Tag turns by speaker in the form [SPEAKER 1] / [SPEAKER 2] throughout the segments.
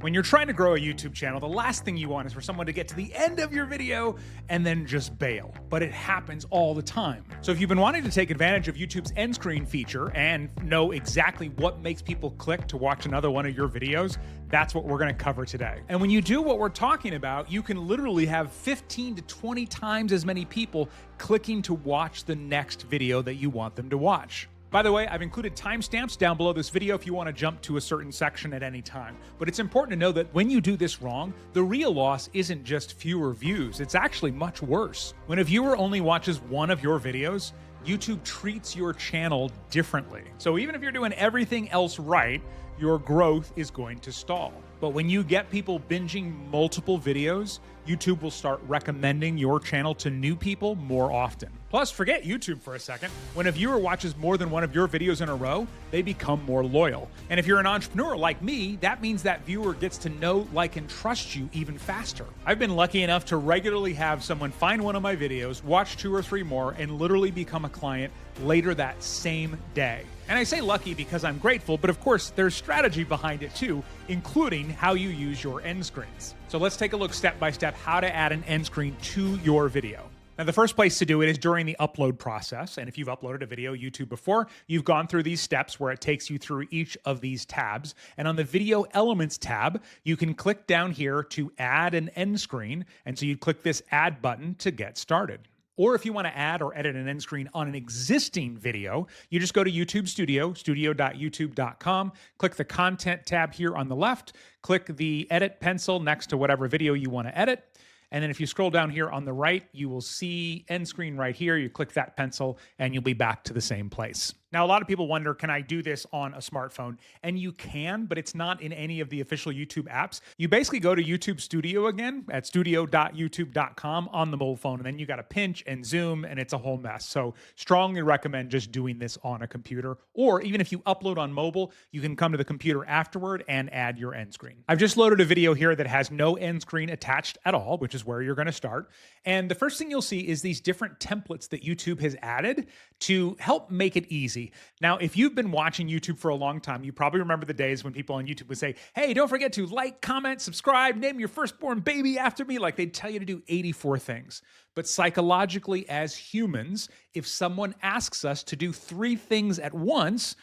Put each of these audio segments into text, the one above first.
[SPEAKER 1] When you're trying to grow a YouTube channel, the last thing you want is for someone to get to the end of your video and then just bail. But it happens all the time. So if you've been wanting to take advantage of YouTube's end screen feature and know exactly what makes people click to watch another one of your videos, that's what we're going to cover today. And when you do what we're talking about, you can literally have 15 to 20 times as many people clicking to watch the next video that you want them to watch. By the way, I've included timestamps down below this video if you want to jump to a certain section at any time. But it's important to know that when you do this wrong, the real loss isn't just fewer views, it's actually much worse. When a viewer only watches one of your videos, YouTube treats your channel differently. So even if you're doing everything else right, your growth is going to stall. But when you get people binging multiple videos, YouTube will start recommending your channel to new people more often. Plus, forget YouTube for a second. When a viewer watches more than one of your videos in a row, they become more loyal. And if you're an entrepreneur like me, that means that viewer gets to know, like, and trust you even faster. I've been lucky enough to regularly have someone find one of my videos, watch 2 or 3 more, and literally become a client later that same day. And I say lucky because I'm grateful, but of course there's strategy behind it too, including how you use your end screens. So let's take a look step by step how to add an end screen to your video. Now, the first place to do it is during the upload process. And if you've uploaded a video YouTube before, you've gone through these steps where it takes you through each of these tabs. And on the Video Elements tab, you can click down here to add an end screen. And so you'd click this Add button to get started. Or if you want to add or edit an end screen on an existing video, you just go to YouTube Studio, studio.youtube.com, click the Content tab here on the left, click the Edit pencil next to whatever video you want to edit. And then if you scroll down here on the right, you will see end screen right here. You click that pencil and you'll be back to the same place. Now, a lot of people wonder, can I do this on a smartphone? And you can, but it's not in any of the official YouTube apps. You basically go to YouTube Studio again at studio.youtube.com on the mobile phone, and then you got to pinch and zoom, and it's a whole mess. So strongly recommend just doing this on a computer, or even if you upload on mobile, you can come to the computer afterward and add your end screen. I've just loaded a video here that has no end screen attached at all, which is where you're going to start. And the first thing you'll see is these different templates that YouTube has added to help make it easy. Now, if you've been watching YouTube for a long time, you probably remember the days when people on YouTube would say, hey, don't forget to like, comment, subscribe, name your firstborn baby after me. Like, they'd tell you to do 84 things. But psychologically, as humans, if someone asks us to do 3 things at once,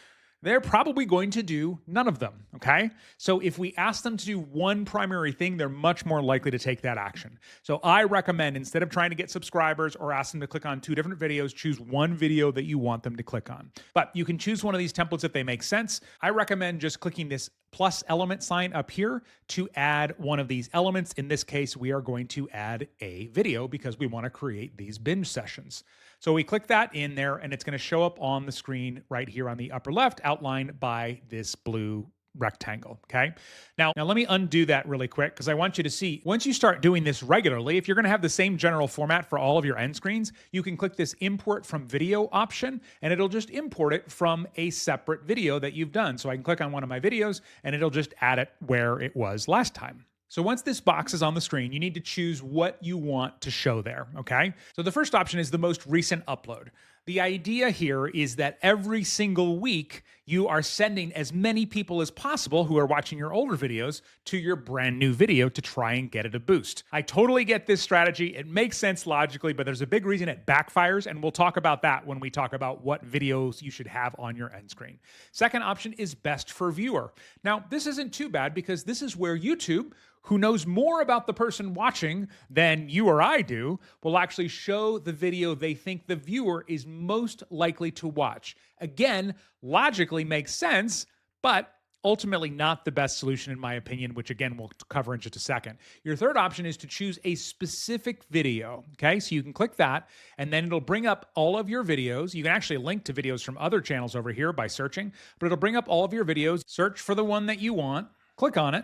[SPEAKER 1] they're probably going to do none of them, okay? So if we ask them to do one primary thing, they're much more likely to take that action. So I recommend, instead of trying to get subscribers or ask them to click on 2 different videos, choose one video that you want them to click on. But you can choose one of these templates if they make sense. I recommend just clicking this plus element sign up here to add one of these elements. In this case, we are going to add a video because we want to create these binge sessions. So we click that in there and it's going to show up on the screen right here on the upper left, outlined by this blue rectangle, okay? Now let me undo that really quick because I want you to see, once you start doing this regularly, if you're gonna have the same general format for all of your end screens, you can click this import from video option and it'll just import it from a separate video that you've done. So I can click on one of my videos and it'll just add it where it was last time. So once this box is on the screen, you need to choose what you want to show there, okay? So the first option is the most recent upload. The idea here is that every single week, you are sending as many people as possible who are watching your older videos to your brand new video to try and get it a boost. I totally get this strategy. It makes sense logically, but there's a big reason it backfires, and we'll talk about that when we talk about what videos you should have on your end screen. Second option is best for viewer. Now, this isn't too bad because this is where YouTube, who knows more about the person watching than you or I do, will actually show the video they think the viewer is most likely to watch. Again, logically makes sense, but ultimately not the best solution in my opinion, which again, we'll cover in just a second. Your third option is to choose a specific video, okay? So you can click that, and then it'll bring up all of your videos. You can actually link to videos from other channels over here by searching, but it'll bring up all of your videos, search for the one that you want, click on it,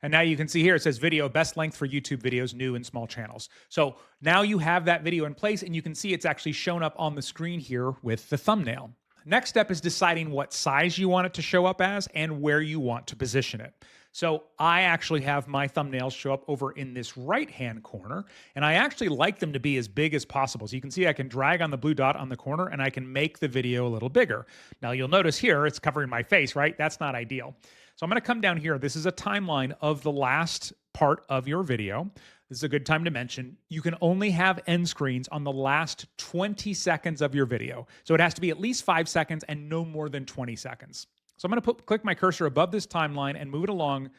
[SPEAKER 1] and now you can see here, it says video, best length for YouTube videos, new and small channels. So now you have that video in place and you can see it's actually shown up on the screen here with the thumbnail. Next step is deciding what size you want it to show up as and where you want to position it. So I actually have my thumbnails show up over in this right-hand corner, and I actually like them to be as big as possible. So you can see I can drag on the blue dot on the corner and I can make the video a little bigger. Now you'll notice here, it's covering my face, right? That's not ideal. So I'm going to come down here. This is a timeline of the last part of your video. This is a good time to mention, you can only have end screens on the last 20 seconds of your video. So it has to be at least 5 seconds and no more than 20 seconds. So I'm going to click my cursor above this timeline and move it along,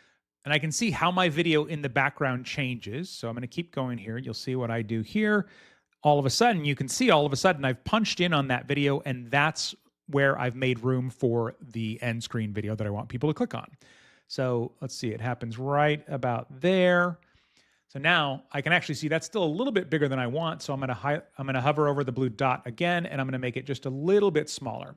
[SPEAKER 1] and I can see how my video in the background changes. So I'm going to keep going here. You'll see what I do here. All of a sudden, you can see I've punched in on that video, and that's where I've made room for the end screen video that I want people to click on. So let's see, it happens right about there. So now I can actually see that's still a little bit bigger than I want. So I'm going to hover over the blue dot again, and I'm going to make it just a little bit smaller.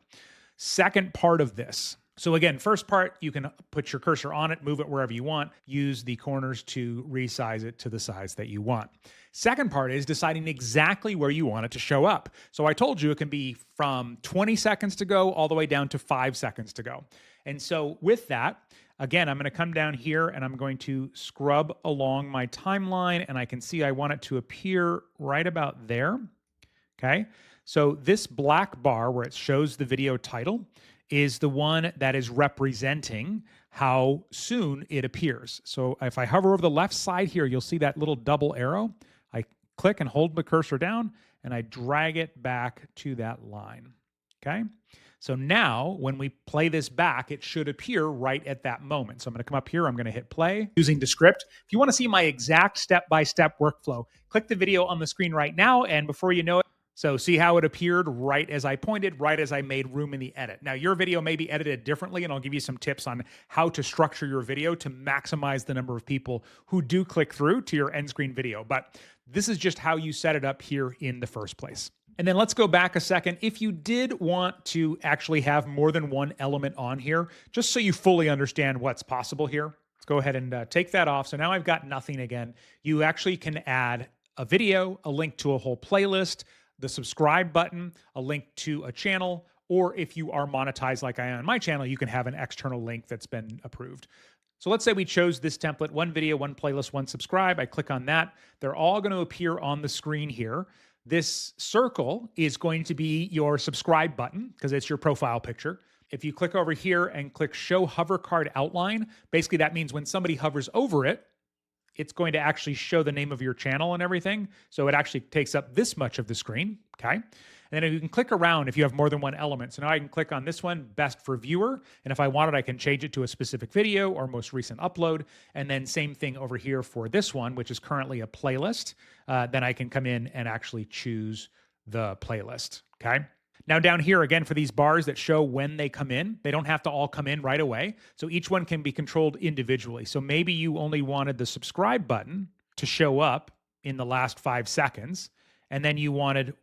[SPEAKER 1] Second part of this. So again, first part, you can put your cursor on it, move it wherever you want, use the corners to resize it to the size that you want. Second part is deciding exactly where you want it to show up. So I told you it can be from 20 seconds to go all the way down to 5 seconds to go. And so with that, again, I'm going to come down here and I'm going to scrub along my timeline, and I can see I want it to appear right about there. Okay. So this black bar where it shows the video title is the one that is representing how soon it appears. So if I hover over the left side here, you'll see that little double arrow. I click and hold the cursor down, and I drag it back to that line. Okay. So now when we play this back, it should appear right at that moment. So I'm going to come up here. I'm going to hit play using the script. If you want to see my exact step-by-step workflow, click the video on the screen right now. And before you know it, so see how it appeared right as I pointed, right as I made room in the edit. Now your video may be edited differently, and I'll give you some tips on how to structure your video to maximize the number of people who do click through to your end screen video. But this is just how you set it up here in the first place. And then let's go back a second. If you did want to actually have more than one element on here, just so you fully understand what's possible here, let's go ahead and take that off. So now I've got nothing again. You actually can add a video, a link to a whole playlist, the subscribe button, a link to a channel, or if you are monetized like I am on my channel, you can have an external link that's been approved. So let's say we chose this template, one video, one playlist, one subscribe. I click on that. They're all going to appear on the screen here. This circle is going to be your subscribe button because it's your profile picture. If you click over here and click show hover card outline, basically that means when somebody hovers over it, it's going to actually show the name of your channel and everything. So it actually takes up this much of the screen, okay? And then you can click around if you have more than one element. So now I can click on this one, best for viewer. And if I wanted, I can change it to a specific video or most recent upload. And then same thing over here for this one, which is currently a playlist. Then I can come in and actually choose the playlist, okay? Now down here, again, for these bars that show when they come in, they don't have to all come in right away. So each one can be controlled individually. So maybe you only wanted the subscribe button to show up in the last 5 seconds, and then you wanted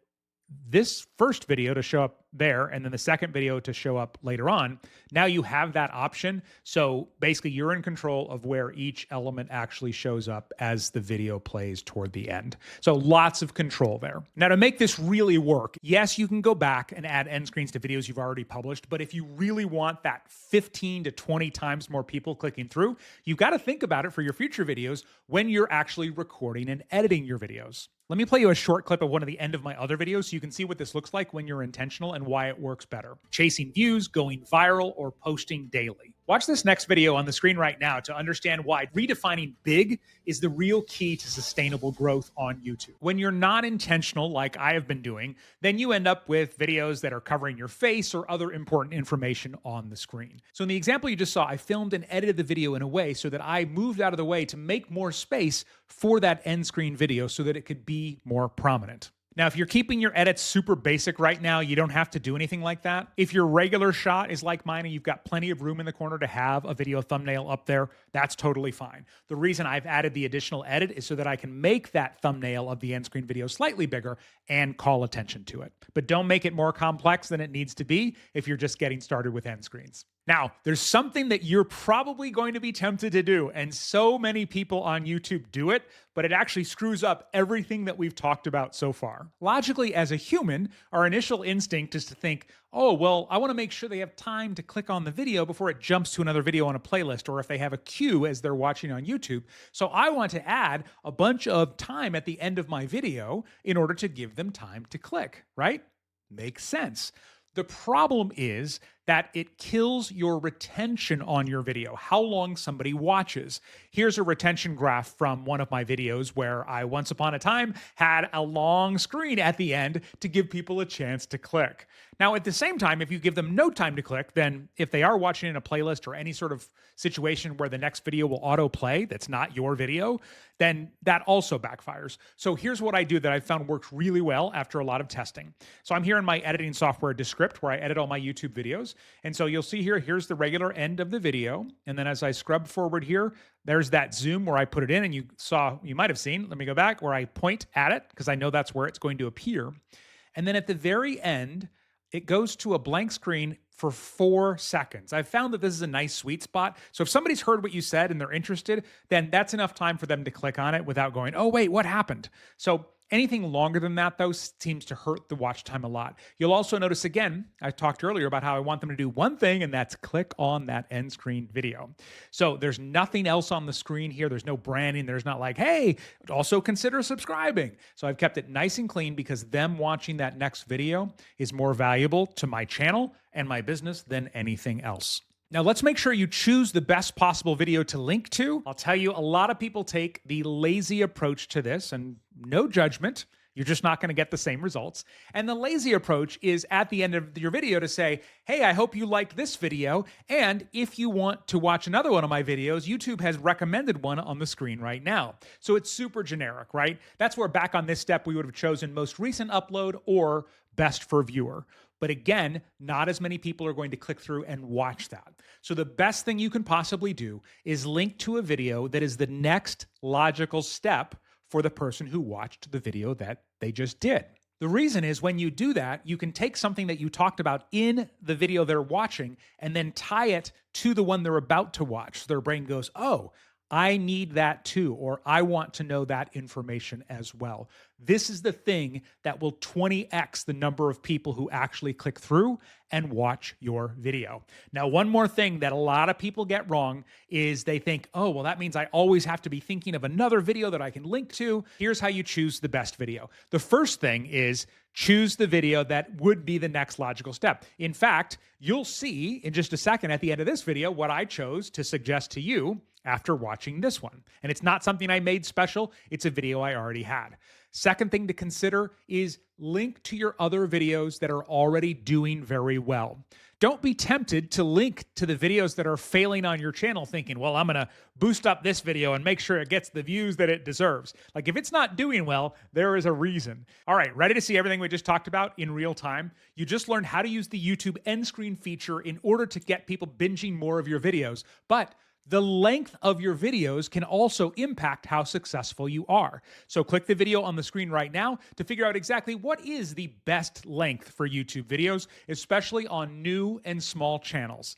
[SPEAKER 1] this first video to show up there, and then the second video to show up later on. Now you have that option. So basically you're in control of where each element actually shows up as the video plays toward the end. So lots of control there. Now to make this really work, yes, you can go back and add end screens to videos you've already published, but if you really want that 15 to 20 times more people clicking through, you've got to think about it for your future videos when you're actually recording and editing your videos. Let me play you a short clip of one of the end of my other videos so you can see what this looks like when you're intentional and why it works better. Chasing views, going viral, or posting daily. Watch this next video on the screen right now to understand why redefining big is the real key to sustainable growth on YouTube. When you're not intentional, like I have been doing, then you end up with videos that are covering your face or other important information on the screen. So in the example you just saw, I filmed and edited the video in a way so that I moved out of the way to make more space for that end screen video so that it could be more prominent. Now, if you're keeping your edits super basic right now, you don't have to do anything like that. If your regular shot is like mine and you've got plenty of room in the corner to have a video thumbnail up there, that's totally fine. The reason I've added the additional edit is so that I can make that thumbnail of the end screen video slightly bigger and call attention to it. But don't make it more complex than it needs to be if you're just getting started with end screens. Now, there's something that you're probably going to be tempted to do, and so many people on YouTube do it, but it actually screws up everything that we've talked about so far. Logically, as a human, our initial instinct is to think, oh, well, I want to make sure they have time to click on the video before it jumps to another video on a playlist, or if they have a queue as they're watching on YouTube. So I want to add a bunch of time at the end of my video in order to give them time to click, right? Makes sense. The problem is that it kills your retention on your video, how long somebody watches. Here's a retention graph from one of my videos where I once upon a time had a long screen at the end to give people a chance to click. Now, at the same time, if you give them no time to click, then if they are watching in a playlist or any sort of situation where the next video will autoplay that's not your video, then that also backfires. So here's what I do that I found works really well after a lot of testing. So I'm here in my editing software, Descript, where I edit all my YouTube videos. And so you'll see here, here's the regular end of the video. And then as I scrub forward here, there's that zoom where I put it in, and you might have seen, let me go back, where I point at it because I know that's where it's going to appear. And then at the very end, it goes to a blank screen for 4 seconds. I've found that this is a nice sweet spot. So if somebody's heard what you said and they're interested, then that's enough time for them to click on it without going, oh, wait, what happened? So anything longer than that, though, seems to hurt the watch time a lot. You'll also notice, again, I talked earlier about how I want them to do one thing, and that's click on that end screen video. So there's nothing else on the screen here. There's no branding. There's not like, hey, also consider subscribing. So I've kept it nice and clean because them watching that next video is more valuable to my channel and my business than anything else. Now, let's make sure you choose the best possible video to link to. I'll tell you, a lot of people take the lazy approach to this, and no judgment. You're just not going to get the same results. And the lazy approach is at the end of your video to say, hey, I hope you liked this video. And if you want to watch another one of my videos, YouTube has recommended one on the screen right now. So it's super generic, right? That's where back on this step, we would have chosen most recent upload or best for viewer. But again, not as many people are going to click through and watch that. So the best thing you can possibly do is link to a video that is the next logical step for the person who watched the video that they just did. The reason is when you do that, you can take something that you talked about in the video they're watching and then tie it to the one they're about to watch. So their brain goes, oh, I need that too, or I want to know that information as well. This is the thing that will 20x the number of people who actually click through and watch your video. Now, one more thing that a lot of people get wrong is they think, oh, well, that means I always have to be thinking of another video that I can link to. Here's how you choose the best video. The first thing is choose the video that would be the next logical step. In fact, you'll see in just a second at the end of this video what I chose to suggest to you after watching this one. And it's not something I made special. It's a video I already had. Second thing to consider is link to your other videos that are already doing very well. Don't be tempted to link to the videos that are failing on your channel thinking, well, I'm going to boost up this video and make sure it gets the views that it deserves. Like if it's not doing well, there is a reason. All right, ready to see everything we just talked about in real time? You just learned how to use the YouTube end screen feature in order to get people binging more of your videos. But the length of your videos can also impact how successful you are. So click the video on the screen right now to figure out exactly what is the best length for YouTube videos, especially on new and small channels.